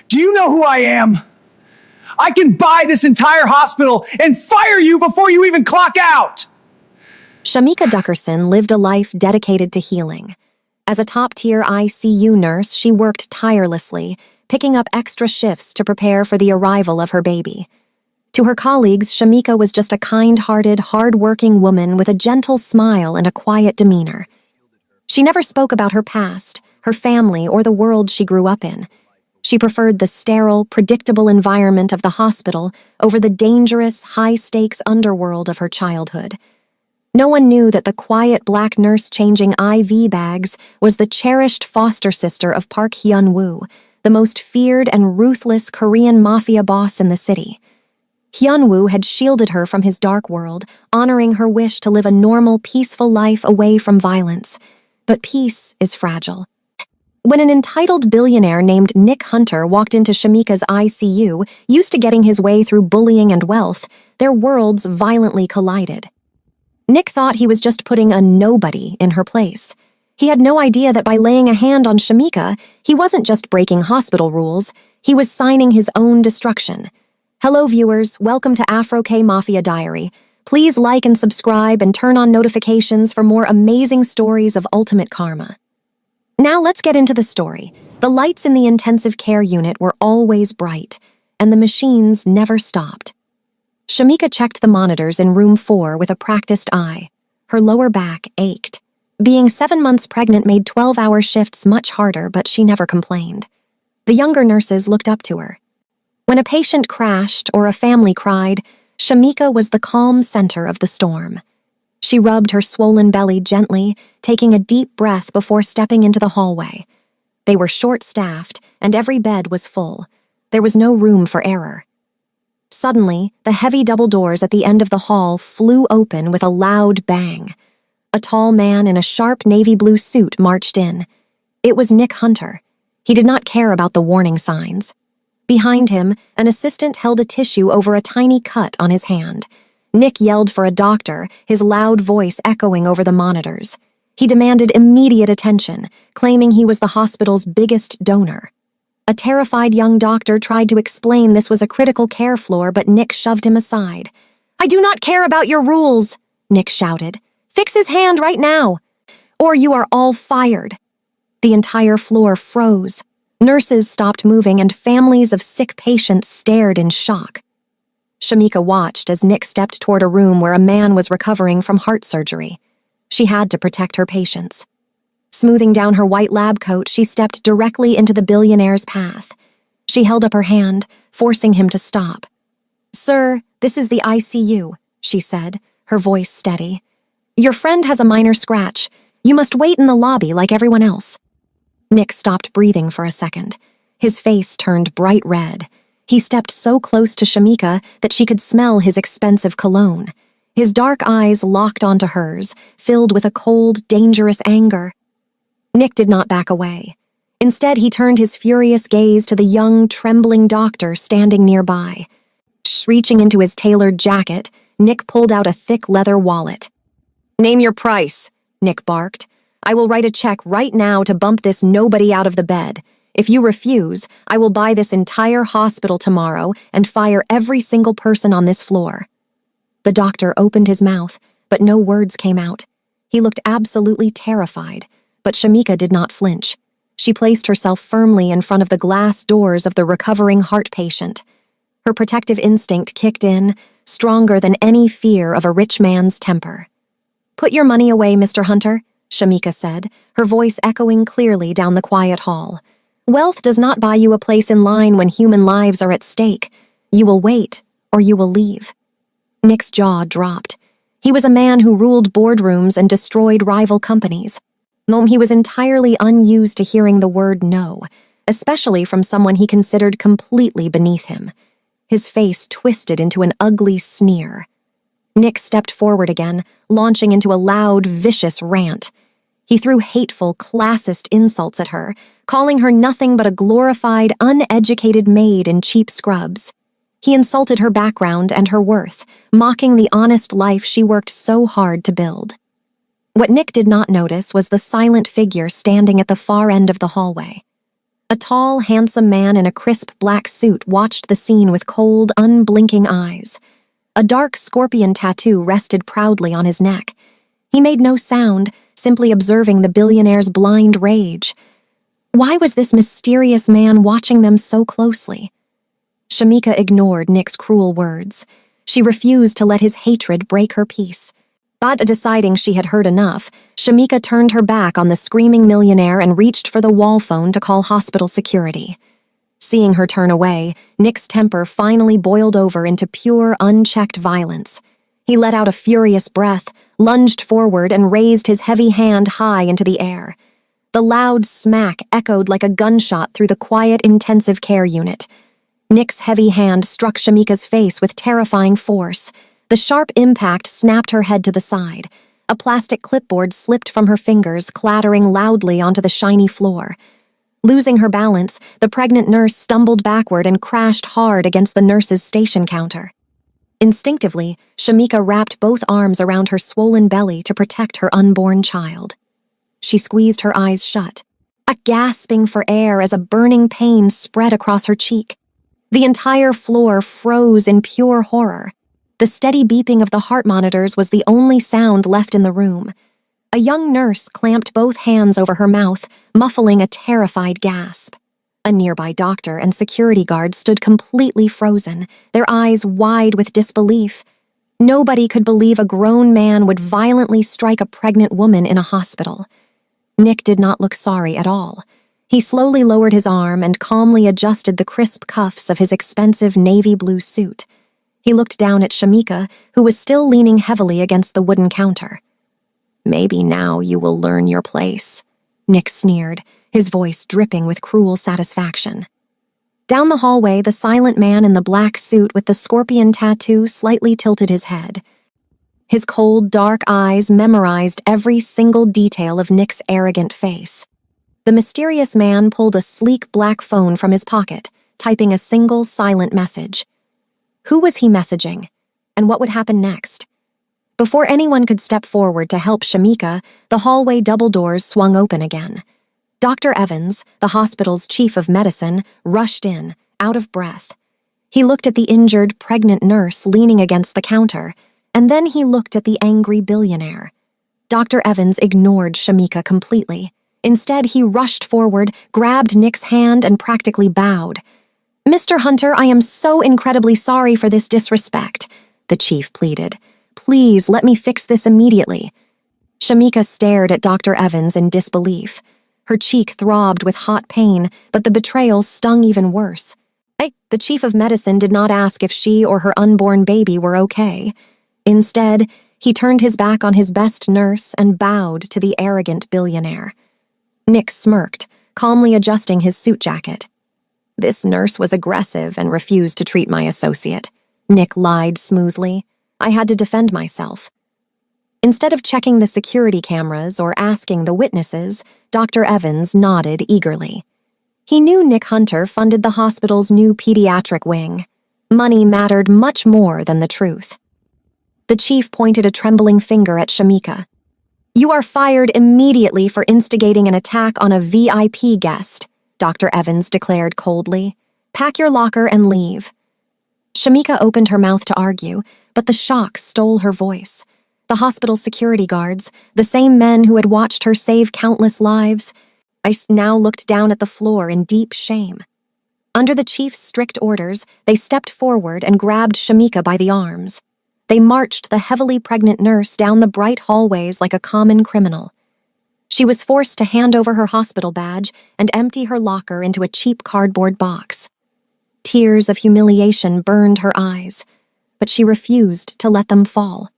Do you know who I am? I can buy this entire hospital and fire you before you even clock out! Shamika Duckerson lived a life dedicated to healing. As a top-tier ICU nurse, she worked tirelessly, picking up extra shifts to prepare for the arrival of her baby. To her colleagues, Shamika was just a kind-hearted, hard-working woman with a gentle smile and a quiet demeanor. She never spoke about her past, her family, or the world she grew up in. She preferred the sterile, predictable environment of the hospital over the dangerous, high-stakes underworld of her childhood. No one knew that the quiet black nurse changing IV bags was the cherished foster sister of Park Hyun-woo, the most feared and ruthless Korean mafia boss in the city. Hyun-woo had shielded her from his dark world, honoring her wish to live a normal, peaceful life away from violence. But peace is fragile. When an entitled billionaire named Nick Hunter walked into Shamika's ICU, used to getting his way through bullying and wealth, their worlds violently collided. Nick thought he was just putting a nobody in her place. He had no idea that by laying a hand on Shamika, he wasn't just breaking hospital rules, he was signing his own destruction. Hello viewers, welcome to Afro K Mafia Diary. Please like and subscribe and turn on notifications for more amazing stories of ultimate karma. Now let's get into the story. The lights in the intensive care unit were always bright, and the machines never stopped. Shamika checked the monitors in room 4 with a practiced eye. Her lower back ached. Being 7 months pregnant made 12-hour shifts much harder, but she never complained. The younger nurses looked up to her. When a patient crashed or a family cried, Shamika was the calm center of the storm. She rubbed her swollen belly gently, taking a deep breath before stepping into the hallway. They were short-staffed, and every bed was full. There was no room for error. Suddenly, the heavy double doors at the end of the hall flew open with a loud bang. A tall man in a sharp navy blue suit marched in. It was Nick Hunter. He did not care about the warning signs. Behind him, an assistant held a tissue over a tiny cut on his hand. Nick yelled for a doctor, his loud voice echoing over the monitors. He demanded immediate attention, claiming he was the hospital's biggest donor. A terrified young doctor tried to explain this was a critical care floor, but Nick shoved him aside. "I do not care about your rules," Nick shouted. "Fix his hand right now, or you are all fired." The entire floor froze. Nurses stopped moving, and families of sick patients stared in shock. Shamika watched as Nick stepped toward a room where a man was recovering from heart surgery. She had to protect her patients. Smoothing down her white lab coat, she stepped directly into the billionaire's path. She held up her hand, forcing him to stop. "Sir, this is the ICU," she said, her voice steady. "Your friend has a minor scratch. You must wait in the lobby like everyone else." Nick stopped breathing for a second. His face turned bright red. He stepped so close to Shamika that she could smell his expensive cologne. His dark eyes locked onto hers, filled with a cold, dangerous anger. Nick did not back away. Instead, he turned his furious gaze to the young, trembling doctor standing nearby. Reaching into his tailored jacket, Nick pulled out a thick leather wallet. "Name your price," Nick barked. "I will write a check right now to bump this nobody out of the bed. If you refuse, I will buy this entire hospital tomorrow and fire every single person on this floor." The doctor opened his mouth, but no words came out. He looked absolutely terrified, but Shamika did not flinch. She placed herself firmly in front of the glass doors of the recovering heart patient. Her protective instinct kicked in, stronger than any fear of a rich man's temper. "Put your money away, Mr. Hunter," Shamika said, her voice echoing clearly down the quiet hall. "Wealth does not buy you a place in line when human lives are at stake. You will wait, or you will leave." Nick's jaw dropped. He was a man who ruled boardrooms and destroyed rival companies. He was entirely unused to hearing the word no, especially from someone he considered completely beneath him. His face twisted into an ugly sneer. Nick stepped forward again, launching into a loud, vicious rant. He threw hateful, classist insults at her, calling her nothing but a glorified, uneducated maid in cheap scrubs. He insulted her background and her worth, mocking the honest life she worked so hard to build. What Nick did not notice was the silent figure standing at the far end of the hallway. A tall, handsome man in a crisp black suit watched the scene with cold, unblinking eyes. A dark scorpion tattoo rested proudly on his neck. He made no sound, simply observing the billionaire's blind rage. Why was this mysterious man watching them so closely? Shamika ignored Nick's cruel words. She refused to let his hatred break her peace. But deciding she had heard enough, Shamika turned her back on the screaming millionaire and reached for the wall phone to call hospital security. Seeing her turn away, Nick's temper finally boiled over into pure, unchecked violence. He let out a furious breath, lunged forward, and raised his heavy hand high into the air. The loud smack echoed like a gunshot through the quiet intensive care unit. Nick's heavy hand struck Shamika's face with terrifying force. The sharp impact snapped her head to the side. A plastic clipboard slipped from her fingers, clattering loudly onto the shiny floor. Losing her balance, the pregnant nurse stumbled backward and crashed hard against the nurse's station counter. Instinctively, Shamika wrapped both arms around her swollen belly to protect her unborn child. She squeezed her eyes shut, gasping for air as a burning pain spread across her cheek. The entire floor froze in pure horror. The steady beeping of the heart monitors was the only sound left in the room. A young nurse clamped both hands over her mouth, muffling a terrified gasp. A nearby doctor and security guard stood completely frozen, their eyes wide with disbelief. Nobody could believe a grown man would violently strike a pregnant woman in a hospital. Nick did not look sorry at all. He slowly lowered his arm and calmly adjusted the crisp cuffs of his expensive navy blue suit. He looked down at Shamika, who was still leaning heavily against the wooden counter. "Maybe now you will learn your place," Nick sneered, his voice dripping with cruel satisfaction. Down the hallway, the silent man in the black suit with the scorpion tattoo slightly tilted his head. His cold, dark eyes memorized every single detail of Nick's arrogant face. The mysterious man pulled a sleek black phone from his pocket, typing a single silent message. Who was he messaging? And what would happen next? Before anyone could step forward to help Shamika, the hallway double doors swung open again. Dr. Evans, the hospital's chief of medicine, rushed in, out of breath. He looked at the injured, pregnant nurse leaning against the counter, and then he looked at the angry billionaire. Dr. Evans ignored Shamika completely. Instead, he rushed forward, grabbed Nick's hand, and practically bowed. "Mr. Hunter, I am so incredibly sorry for this disrespect," the chief pleaded. "Please let me fix this immediately." Shamika stared at Dr. Evans in disbelief. Her cheek throbbed with hot pain, but the betrayal stung even worse. The chief of medicine did not ask if she or her unborn baby were okay. Instead, he turned his back on his best nurse and bowed to the arrogant billionaire. Nick smirked, calmly adjusting his suit jacket. "This nurse was aggressive and refused to treat my associate," Nick lied smoothly. "I had to defend myself." Instead of checking the security cameras or asking the witnesses, Dr. Evans nodded eagerly. He knew Nick Hunter funded the hospital's new pediatric wing. Money mattered much more than the truth. The chief pointed a trembling finger at Shamika. "You are fired immediately for instigating an attack on a VIP guest," Dr. Evans declared coldly. "Pack your locker and leave." Shamika opened her mouth to argue, but the shock stole her voice. The hospital security guards, the same men who had watched her save countless lives, now looked down at the floor in deep shame. Under the chief's strict orders, they stepped forward and grabbed Shamika by the arms. They marched the heavily pregnant nurse down the bright hallways like a common criminal. She was forced to hand over her hospital badge and empty her locker into a cheap cardboard box. Tears of humiliation burned her eyes, but she refused to let them fall.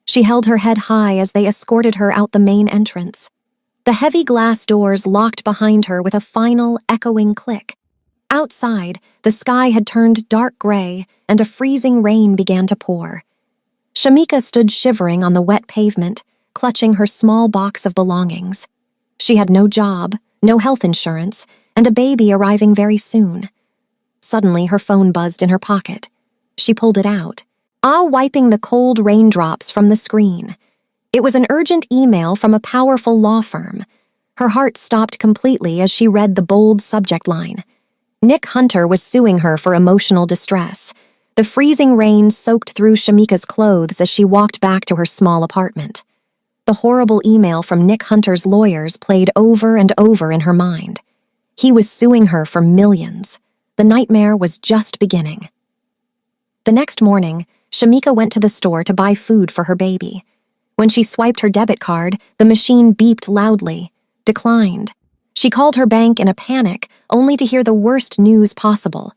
She held her head high as they escorted her out the main entrance. The heavy glass doors locked behind her with a final, echoing click. Outside, the sky had turned dark gray, and a freezing rain began to pour. Shamika stood shivering on the wet pavement, clutching her small box of belongings. She had no job, no health insurance, and a baby arriving very soon. Suddenly, her phone buzzed in her pocket. She pulled it out, wiping the cold raindrops from the screen. It was an urgent email from a powerful law firm. Her heart stopped completely as she read the bold subject line. Nick Hunter was suing her for emotional distress. The freezing rain soaked through Shamika's clothes as she walked back to her small apartment. The horrible email from Nick Hunter's lawyers played over and over in her mind. He was suing her for millions. The nightmare was just beginning. The next morning, Shamika went to the store to buy food for her baby. When she swiped her debit card, the machine beeped loudly. Declined. She called her bank in a panic, only to hear the worst news possible.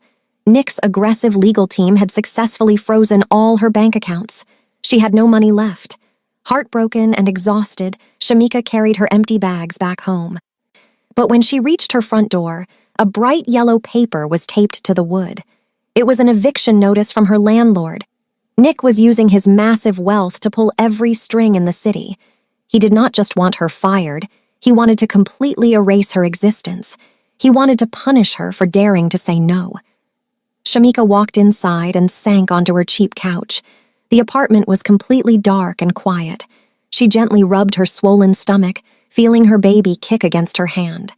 Nick's aggressive legal team had successfully frozen all her bank accounts. She had no money left. Heartbroken and exhausted, Shamika carried her empty bags back home. But when she reached her front door, a bright yellow paper was taped to the wood. It was an eviction notice from her landlord. Nick was using his massive wealth to pull every string in the city. He did not just want her fired, he wanted to completely erase her existence. He wanted to punish her for daring to say no. Shamika walked inside and sank onto her cheap couch. The apartment was completely dark and quiet. She gently rubbed her swollen stomach, feeling her baby kick against her hand.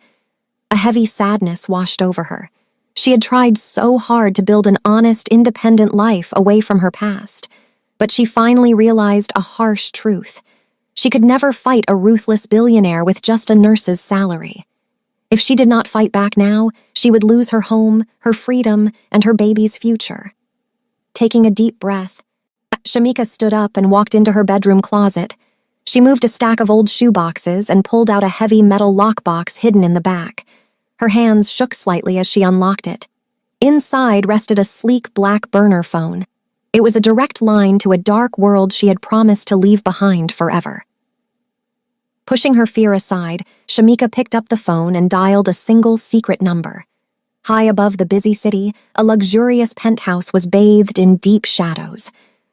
A heavy sadness washed over her. She had tried so hard to build an honest, independent life away from her past, but she finally realized a harsh truth. She could never fight a ruthless billionaire with just a nurse's salary. If she did not fight back now, she would lose her home, her freedom, and her baby's future. Taking a deep breath, Shamika stood up and walked into her bedroom closet. She moved a stack of old shoeboxes and pulled out a heavy metal lockbox hidden in the back. Her hands shook slightly as she unlocked it. Inside rested a sleek black burner phone. It was a direct line to a dark world she had promised to leave behind forever. Pushing her fear aside, Shamika picked up the phone and dialed a single secret number. High above the busy city, a luxurious penthouse was bathed in deep shadows.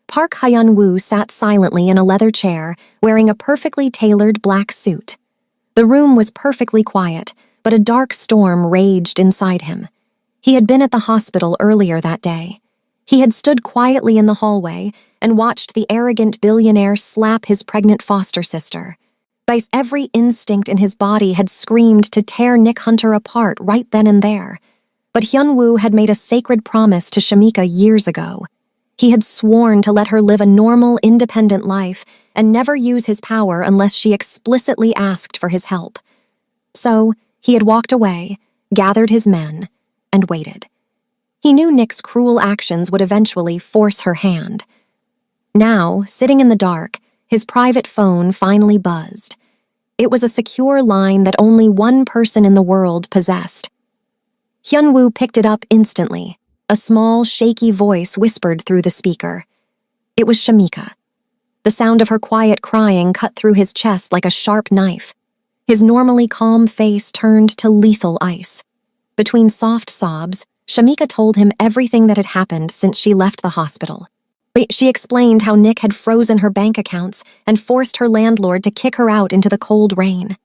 Park Hyun-woo sat silently in a leather chair, wearing a perfectly tailored black suit. The room was perfectly quiet, but a dark storm raged inside him. He had been at the hospital earlier that day. He had stood quietly in the hallway and watched the arrogant billionaire slap his pregnant foster sister. Every instinct in his body had screamed to tear Nick Hunter apart right then and there. But Hyun-woo had made a sacred promise to Shamika years ago. He had sworn to let her live a normal, independent life and never use his power unless she explicitly asked for his help. So, he had walked away, gathered his men, and waited. He knew Nick's cruel actions would eventually force her hand. Now, sitting in the dark, his private phone finally buzzed. It was a secure line that only one person in the world possessed. Hyun-woo picked it up instantly. A small, shaky voice whispered through the speaker. It was Shamika. The sound of her quiet crying cut through his chest like a sharp knife. His normally calm face turned to lethal ice. Between soft sobs, Shamika told him everything that had happened since she left the hospital. She explained how Nick had frozen her bank accounts and forced her landlord to kick her out into the cold rain.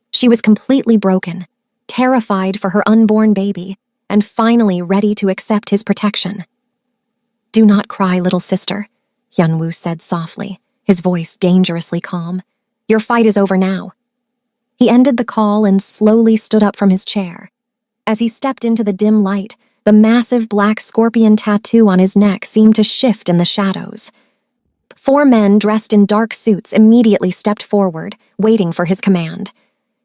She was completely broken, terrified for her unborn baby, and finally ready to accept his protection. "Do not cry, little sister," Hyun-woo said softly, his voice dangerously calm. "Your fight is over now." He ended the call and slowly stood up from his chair. As he stepped into the dim light, the massive black scorpion tattoo on his neck seemed to shift in the shadows. 4 men dressed in dark suits immediately stepped forward, waiting for his command.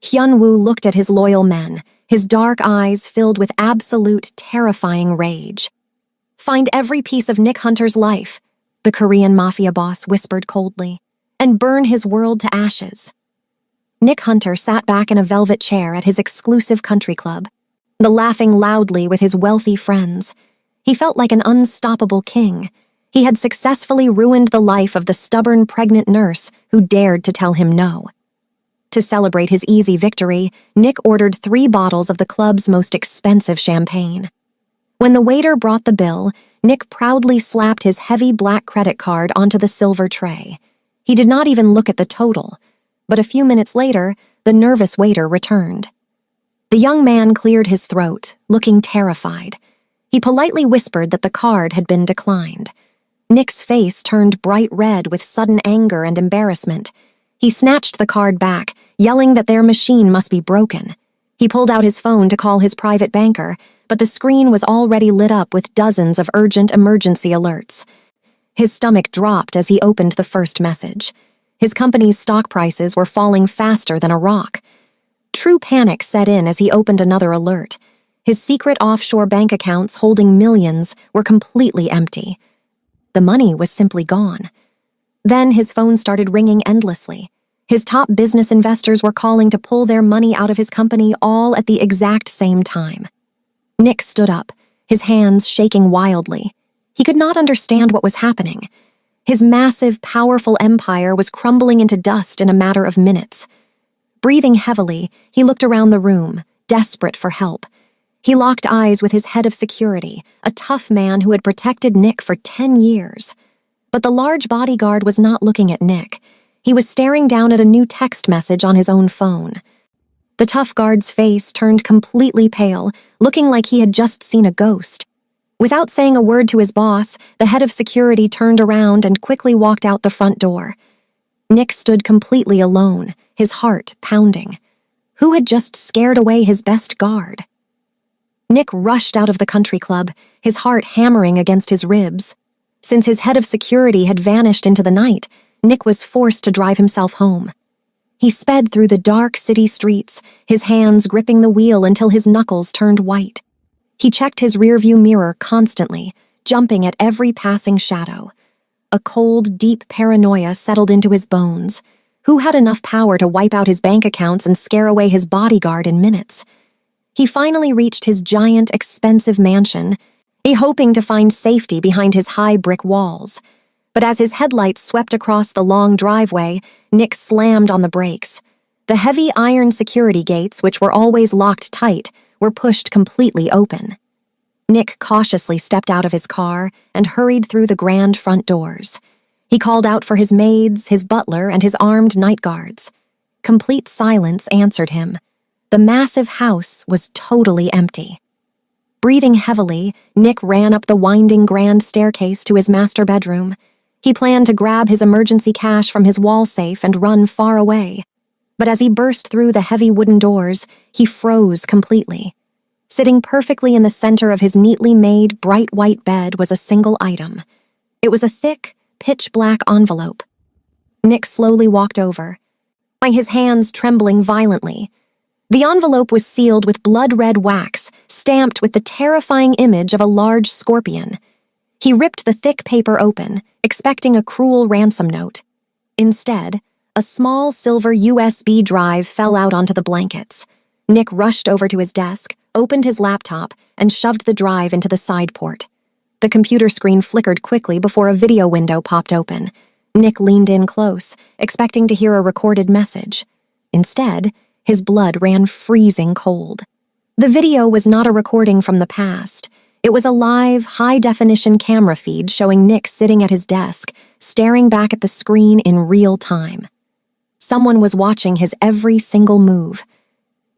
Hyun-woo looked at his loyal men, his dark eyes filled with absolute, terrifying rage. "Find every piece of Nick Hunter's life," the Korean Mafia boss whispered coldly, "and burn his world to ashes." Nick Hunter sat back in a velvet chair at his exclusive country club, laughing loudly with his wealthy friends. He felt like an unstoppable king. He had successfully ruined the life of the stubborn pregnant nurse who dared to tell him no. To celebrate his easy victory, Nick ordered 3 bottles of the club's most expensive champagne. When the waiter brought the bill, Nick proudly slapped his heavy black credit card onto the silver tray. He did not even look at the total, but a few minutes later, the nervous waiter returned. The young man cleared his throat, looking terrified. He politely whispered that the card had been declined. Nick's face turned bright red with sudden anger and embarrassment. He snatched the card back, yelling that their machine must be broken. He pulled out his phone to call his private banker, but the screen was already lit up with dozens of urgent emergency alerts. His stomach dropped as he opened the first message. His company's stock prices were falling faster than a rock. True panic set in as he opened another alert. His secret offshore bank accounts holding millions were completely empty. The money was simply gone. Then his phone started ringing endlessly. His top business investors were calling to pull their money out of his company all at the exact same time. Nick stood up, his hands shaking wildly. He could not understand what was happening. His massive, powerful empire was crumbling into dust in a matter of minutes. Breathing heavily, he looked around the room, desperate for help. He locked eyes with his head of security, a tough man who had protected Nick for 10 years. But the large bodyguard was not looking at Nick. He was staring down at a new text message on his own phone. The tough guard's face turned completely pale, looking like he had just seen a ghost. Without saying a word to his boss, the head of security turned around and quickly walked out the front door. Nick stood completely alone, his heart pounding. Who had just scared away his best guard? Nick rushed out of the country club, his heart hammering against his ribs. Since his head of security had vanished into the night, Nick was forced to drive himself home. He sped through the dark city streets, his hands gripping the wheel until his knuckles turned white. He checked his rearview mirror constantly, jumping at every passing shadow. A cold, deep paranoia settled into his bones. Who had enough power to wipe out his bank accounts and scare away his bodyguard in minutes? He finally reached his giant, expensive mansion, hoping to find safety behind his high brick walls. But as his headlights swept across the long driveway, Nick slammed on the brakes. The heavy iron security gates, which were always locked tight, were pushed completely open. Nick cautiously stepped out of his car and hurried through the grand front doors. He called out for his maids, his butler, and his armed night guards. Complete silence answered him. The massive house was totally empty. Breathing heavily, Nick ran up the winding grand staircase to his master bedroom. He planned to grab his emergency cash from his wall safe and run far away. But as he burst through the heavy wooden doors, he froze completely. Sitting perfectly in the center of his neatly made, bright white bed was a single item. It was a thick, pitch-black envelope. Nick slowly walked over, his hands trembling violently. The envelope was sealed with blood-red wax, stamped with the terrifying image of a large scorpion. He ripped the thick paper open, expecting a cruel ransom note. Instead, a small silver USB drive fell out onto the blankets. Nick rushed over to his desk, opened his laptop, and shoved the drive into the side port. The computer screen flickered quickly before a video window popped open. Nick leaned in close, expecting to hear a recorded message. Instead, his blood ran freezing cold. The video was not a recording from the past. It was a live, high-definition camera feed showing Nick sitting at his desk, staring back at the screen in real time. Someone was watching his every single move.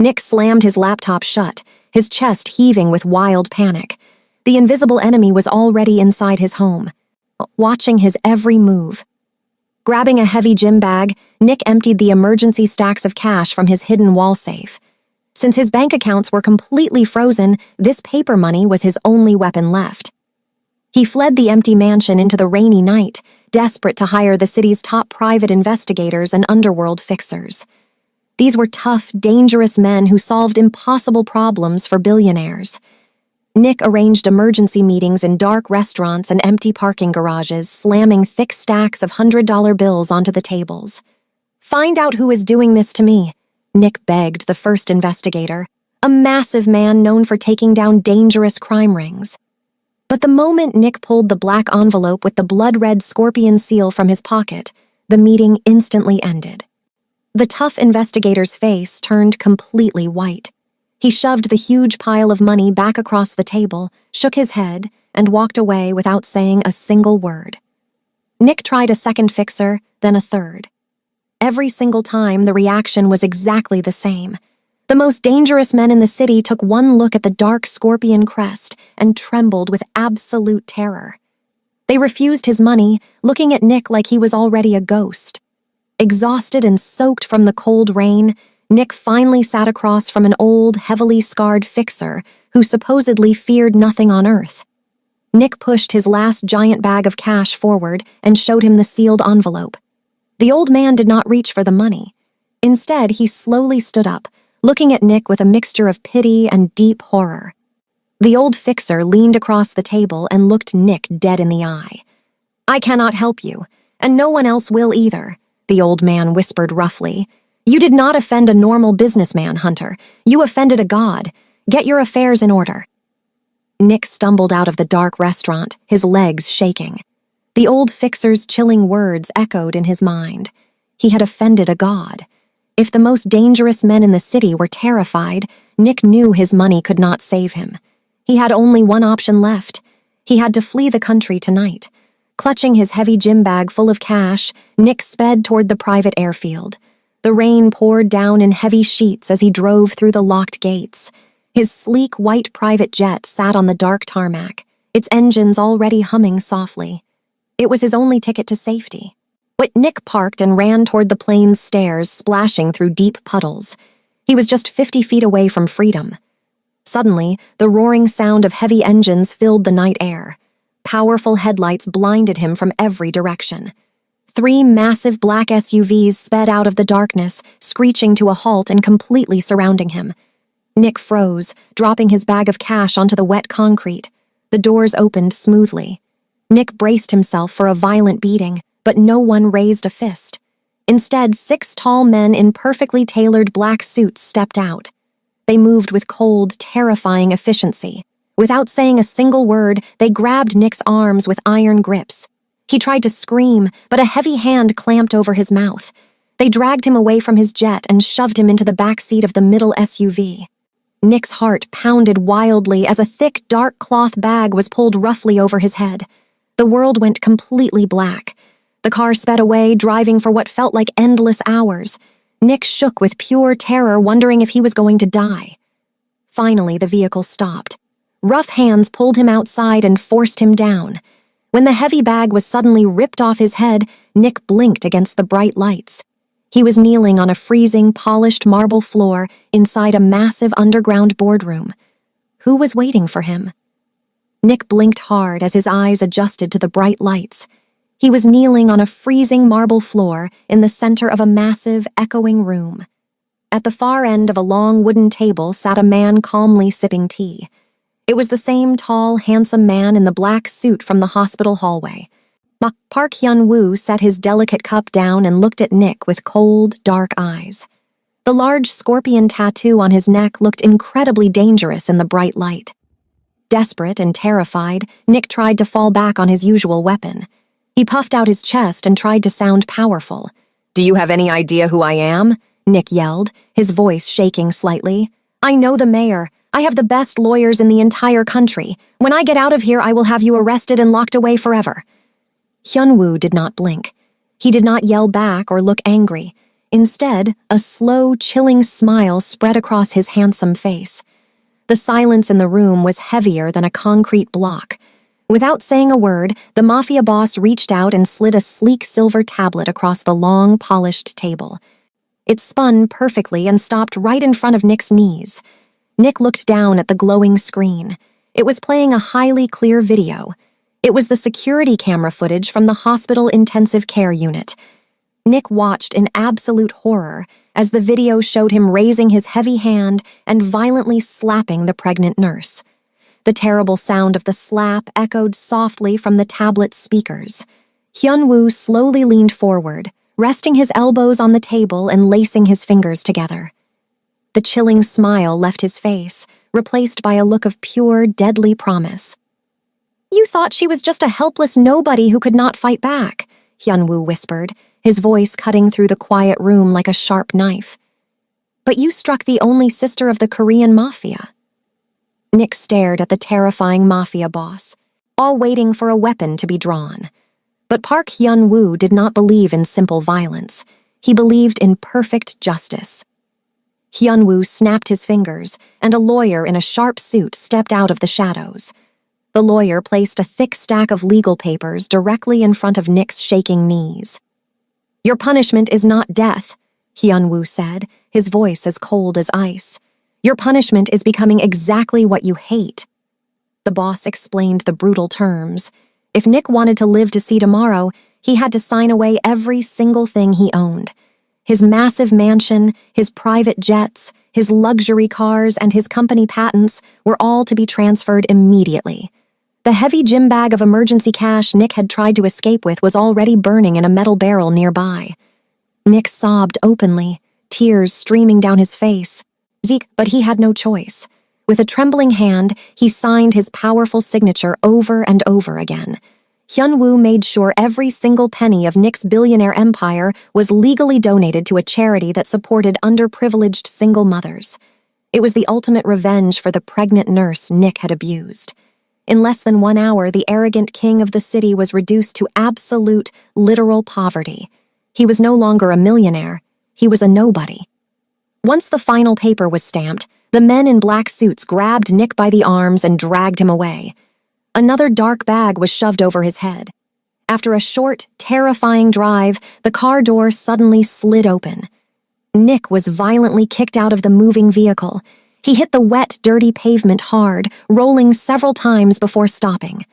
Nick slammed his laptop shut, his chest heaving with wild panic. The invisible enemy was already inside his home, watching his every move. Grabbing a heavy gym bag, Nick emptied the emergency stacks of cash from his hidden wall safe. Since his bank accounts were completely frozen, this paper money was his only weapon left. He fled the empty mansion into the rainy night, desperate to hire the city's top private investigators and underworld fixers. These were tough, dangerous men who solved impossible problems for billionaires. Nick arranged emergency meetings in dark restaurants and empty parking garages, slamming thick stacks of $100 bills onto the tables. "Find out who is doing this to me," Nick begged the first investigator, a massive man known for taking down dangerous crime rings. But the moment Nick pulled the black envelope with the blood-red scorpion seal from his pocket, the meeting instantly ended. The tough investigator's face turned completely white. He shoved the huge pile of money back across the table, shook his head, and walked away without saying a single word. Nick tried a second fixer, then a third. Every single time, the reaction was exactly the same. The most dangerous men in the city took one look at the dark scorpion crest and trembled with absolute terror. They refused his money, looking at Nick like he was already a ghost. Exhausted and soaked from the cold rain, Nick finally sat across from an old, heavily scarred fixer who supposedly feared nothing on earth. Nick pushed his last giant bag of cash forward and showed him the sealed envelope. The old man did not reach for the money. Instead, he slowly stood up, looking at Nick with a mixture of pity and deep horror. The old fixer leaned across the table and looked Nick dead in the eye. "I cannot help you, and no one else will either," the old man whispered roughly. "You did not offend a normal businessman, Hunter. You offended a god. Get your affairs in order." Nick stumbled out of the dark restaurant, his legs shaking. The old fixer's chilling words echoed in his mind. He had offended a god. If the most dangerous men in the city were terrified, Nick knew his money could not save him. He had only one option left. He had to flee the country tonight. Clutching his heavy gym bag full of cash, Nick sped toward the private airfield. The rain poured down in heavy sheets as he drove through the locked gates. His sleek white private jet sat on the dark tarmac, its engines already humming softly. It was his only ticket to safety. But Nick parked and ran toward the plane's stairs, splashing through deep puddles. He was just 50 feet away from freedom. Suddenly, the roaring sound of heavy engines filled the night air. Powerful headlights blinded him from every direction. 3 massive black SUVs sped out of the darkness, screeching to a halt and completely surrounding him. Nick froze, dropping his bag of cash onto the wet concrete. The doors opened smoothly. Nick braced himself for a violent beating, but no one raised a fist. Instead, 6 tall men in perfectly tailored black suits stepped out. They moved with cold, terrifying efficiency. Without saying a single word, they grabbed Nick's arms with iron grips. He tried to scream, but a heavy hand clamped over his mouth. They dragged him away from his jet and shoved him into the back seat of the middle SUV. Nick's heart pounded wildly as a thick, dark cloth bag was pulled roughly over his head. The world went completely black. The car sped away, driving for what felt like endless hours. Nick shook with pure terror, wondering if he was going to die. Finally, the vehicle stopped. Rough hands pulled him outside and forced him down. When the heavy bag was suddenly ripped off his head, Nick blinked against the bright lights. He was kneeling on a freezing, polished marble floor inside a massive underground boardroom. Who was waiting for him? Nick blinked hard as his eyes adjusted to the bright lights. He was kneeling on a freezing marble floor in the center of a massive, echoing room. At the far end of a long wooden table sat a man calmly sipping tea. It was the same tall, handsome man in the black suit from the hospital hallway. Park Hyun-woo set his delicate cup down and looked at Nick with cold, dark eyes. The large scorpion tattoo on his neck looked incredibly dangerous in the bright light. Desperate and terrified, Nick tried to fall back on his usual weapon. He puffed out his chest and tried to sound powerful. "Do you have any idea who I am?" Nick yelled, his voice shaking slightly. "I know the mayor. I have the best lawyers in the entire country. When I get out of here, I will have you arrested and locked away forever." Hyun-woo did not blink. He did not yell back or look angry. Instead, a slow, chilling smile spread across his handsome face. The silence in the room was heavier than a concrete block. Without saying a word, the Mafia boss reached out and slid a sleek silver tablet across the long, polished table. It spun perfectly and stopped right in front of Nick's knees. Nick looked down at the glowing screen. It was playing a highly clear video. It was the security camera footage from the hospital intensive care unit. Nick watched in absolute horror as the video showed him raising his heavy hand and violently slapping the pregnant nurse. The terrible sound of the slap echoed softly from the tablet's speakers. Hyun-woo slowly leaned forward, resting his elbows on the table and lacing his fingers together. The chilling smile left his face, replaced by a look of pure, deadly promise. "You thought she was just a helpless nobody who could not fight back," Hyun-woo whispered, his voice cutting through the quiet room like a sharp knife. "But you struck the only sister of the Korean Mafia." Nick stared at the terrifying Mafia boss, all waiting for a weapon to be drawn. But Park Hyun-woo did not believe in simple violence. He believed in perfect justice. Hyun-woo snapped his fingers, and a lawyer in a sharp suit stepped out of the shadows. The lawyer placed a thick stack of legal papers directly in front of Nick's shaking knees. Your punishment is not death, Hyun-woo said, his voice as cold as ice. Your punishment is becoming exactly what you hate. The boss explained the brutal terms. If Nick wanted to live to see tomorrow, he had to sign away every single thing he owned. His massive mansion, his private jets, his luxury cars, and his company patents were all to be transferred immediately. The heavy gym bag of emergency cash Nick had tried to escape with was already burning in a metal barrel nearby. Nick sobbed openly, tears streaming down his face. But he had no choice. With a trembling hand, he signed his powerful signature over and over again. Hyun-woo made sure every single penny of Nick's billionaire empire was legally donated to a charity that supported underprivileged single mothers. It was the ultimate revenge for the pregnant nurse Nick had abused. In less than 1 hour, the arrogant king of the city was reduced to absolute, literal poverty. He was no longer a millionaire. He was a nobody. Once the final paper was stamped, the men in black suits grabbed Nick by the arms and dragged him away. Another dark bag was shoved over his head. After a short, terrifying drive, the car door suddenly slid open. Nick was violently kicked out of the moving vehicle. He hit the wet, dirty pavement hard, rolling several times before stopping.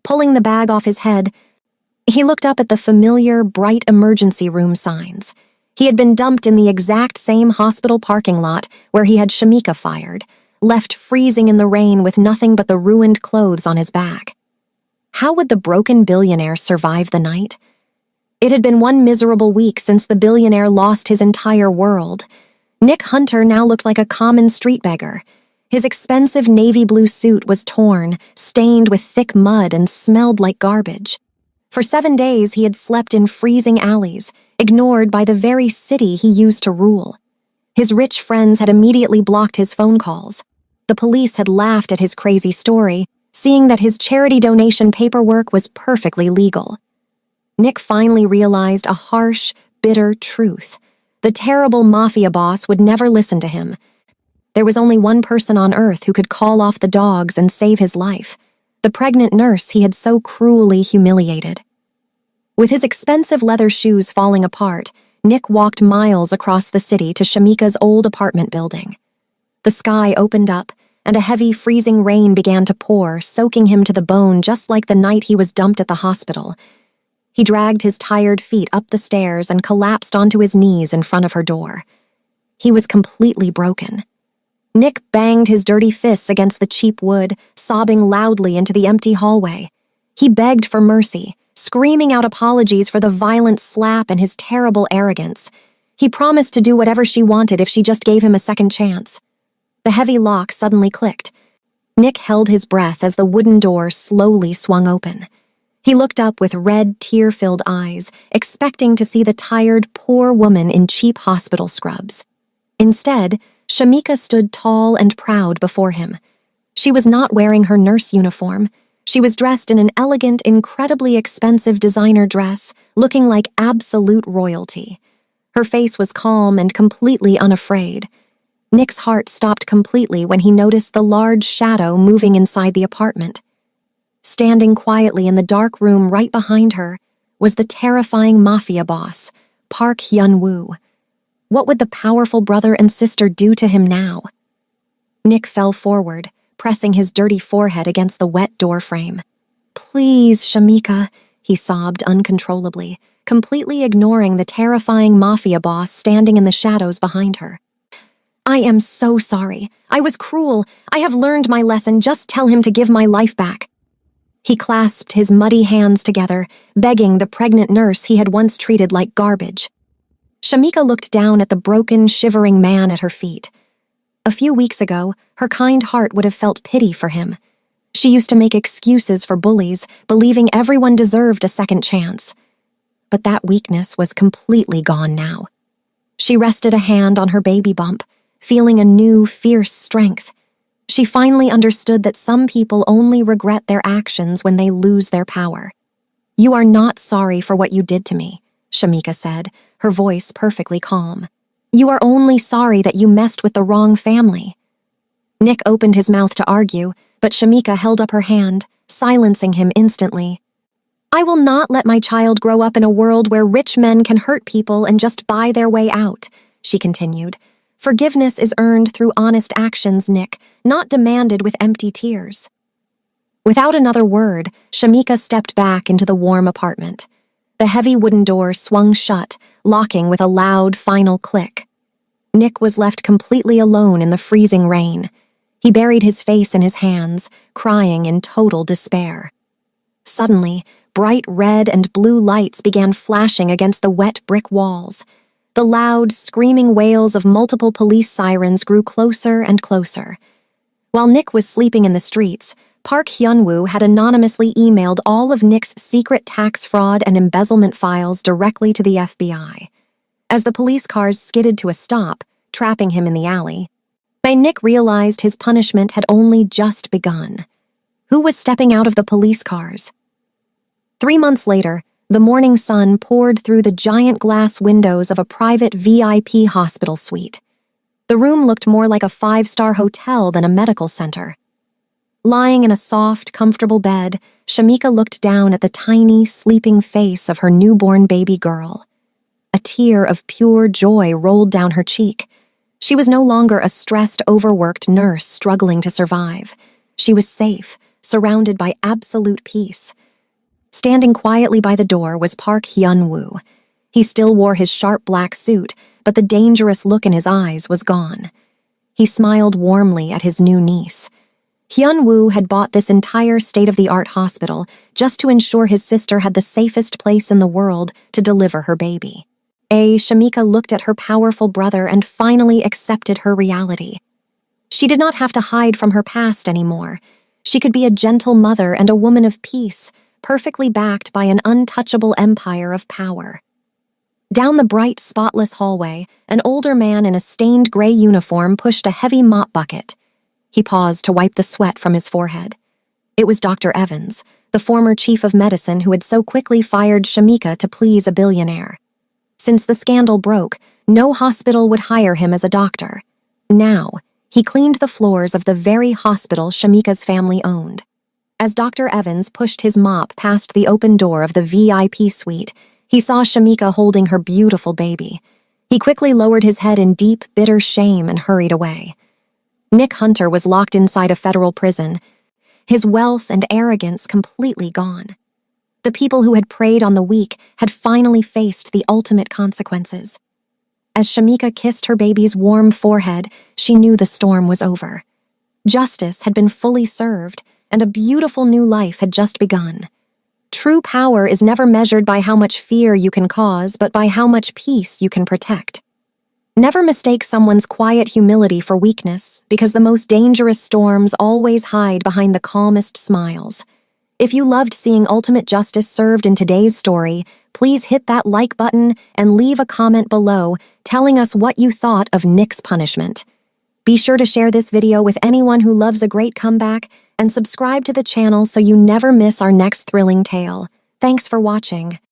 Pulling the bag off his head, he looked up at the familiar, bright emergency room signs. He had been dumped in the exact same hospital parking lot where he had Shamika fired, left freezing in the rain with nothing but the ruined clothes on his back. How would the broken billionaire survive the night? It had been 1 miserable week since the billionaire lost his entire world. Nick Hunter now looked like a common street beggar. His expensive navy blue suit was torn, stained with thick mud, and smelled like garbage. For 7 days, he had slept in freezing alleys, ignored by the very city he used to rule. His rich friends had immediately blocked his phone calls. The police had laughed at his crazy story, seeing that his charity donation paperwork was perfectly legal. Nick finally realized a harsh, bitter truth. The terrible Mafia boss would never listen to him. There was only one person on Earth who could call off the dogs and save his life: the pregnant nurse he had so cruelly humiliated. With his expensive leather shoes falling apart, Nick walked miles across the city to Shamika's old apartment building. The sky opened up, and a heavy, freezing rain began to pour, soaking him to the bone just like the night he was dumped at the hospital. He dragged his tired feet up the stairs and collapsed onto his knees in front of her door. He was completely broken. Nick banged his dirty fists against the cheap wood, sobbing loudly into the empty hallway. He begged for mercy, screaming out apologies for the violent slap and his terrible arrogance. He promised to do whatever she wanted if she just gave him a second chance. The heavy lock suddenly clicked. Nick held his breath as the wooden door slowly swung open. He looked up with red, tear-filled eyes, expecting to see the tired, poor woman in cheap hospital scrubs. Instead, Shamika stood tall and proud before him. She was not wearing her nurse uniform. She was dressed in an elegant, incredibly expensive designer dress, looking like absolute royalty. Her face was calm and completely unafraid. Nick's heart stopped completely when he noticed the large shadow moving inside the apartment. Standing quietly in the dark room right behind her was the terrifying Mafia boss, Park Hyun-woo. What would the powerful brother and sister do to him now? Nick fell forward, pressing his dirty forehead against the wet door frame. "Please, Shamika," he sobbed uncontrollably, completely ignoring the terrifying Mafia boss standing in the shadows behind her. "I am so sorry. I was cruel. I have learned my lesson. Just tell him to give my life back." He clasped his muddy hands together, begging the pregnant nurse he had once treated like garbage. Shamika looked down at the broken, shivering man at her feet. A few weeks ago, her kind heart would have felt pity for him. She used to make excuses for bullies, believing everyone deserved a second chance. But that weakness was completely gone now. She rested a hand on her baby bump, feeling a new, fierce strength. She finally understood that some people only regret their actions when they lose their power. "You are not sorry for what you did to me," Shamika said, her voice perfectly calm. "You are only sorry that you messed with the wrong family." Nick opened his mouth to argue, but Shamika held up her hand, silencing him instantly. I will not let my child grow up in a world where rich men can hurt people and just buy their way out, she continued. Forgiveness is earned through honest actions, Nick, not demanded with empty tears. Without another word, Shamika stepped back into the warm apartment. The heavy wooden door swung shut, locking with a loud final click. Nick was left completely alone in the freezing rain. He buried his face in his hands, crying in total despair. Suddenly, bright red and blue lights began flashing against the wet brick walls. The loud, screaming wails of multiple police sirens grew closer and closer. While Nick was sleeping in the streets, Park Hyun-woo had anonymously emailed all of Nick's secret tax fraud and embezzlement files directly to the FBI. As the police cars skidded to a stop, trapping him in the alley, Nick realized his punishment had only just begun. Who was stepping out of the police cars? 3 months later, the morning sun poured through the giant glass windows of a private VIP hospital suite. The room looked more like a 5-star hotel than a medical center. Lying in a soft, comfortable bed, Shamika looked down at the tiny, sleeping face of her newborn baby girl. A tear of pure joy rolled down her cheek. She was no longer a stressed, overworked nurse struggling to survive. She was safe, surrounded by absolute peace. Standing quietly by the door was Park Hyun-woo. He still wore his sharp black suit, but the dangerous look in his eyes was gone. He smiled warmly at his new niece. Hyun-woo had bought this entire state-of-the-art hospital just to ensure his sister had the safest place in the world to deliver her baby. Shamika looked at her powerful brother and finally accepted her reality. She did not have to hide from her past anymore. She could be a gentle mother and a woman of peace, perfectly backed by an untouchable empire of power. Down the bright, spotless hallway, an older man in a stained gray uniform pushed a heavy mop bucket. He paused to wipe the sweat from his forehead. It was Dr. Evans, the former chief of medicine who had so quickly fired Shamika to please a billionaire. Since the scandal broke, no hospital would hire him as a doctor. Now, he cleaned the floors of the very hospital Shamika's family owned. As Dr. Evans pushed his mop past the open door of the VIP suite, he saw Shamika holding her beautiful baby. He quickly lowered his head in deep, bitter shame and hurried away. Nick Hunter was locked inside a federal prison, his wealth and arrogance completely gone. The people who had preyed on the weak had finally faced the ultimate consequences. As Shamika kissed her baby's warm forehead, she knew the storm was over. Justice had been fully served, and a beautiful new life had just begun. True power is never measured by how much fear you can cause, but by how much peace you can protect. Never mistake someone's quiet humility for weakness, because the most dangerous storms always hide behind the calmest smiles. If you loved seeing ultimate justice served in today's story, please hit that like button and leave a comment below telling us what you thought of Nick's punishment. Be sure to share this video with anyone who loves a great comeback and subscribe to the channel so you never miss our next thrilling tale. Thanks for watching.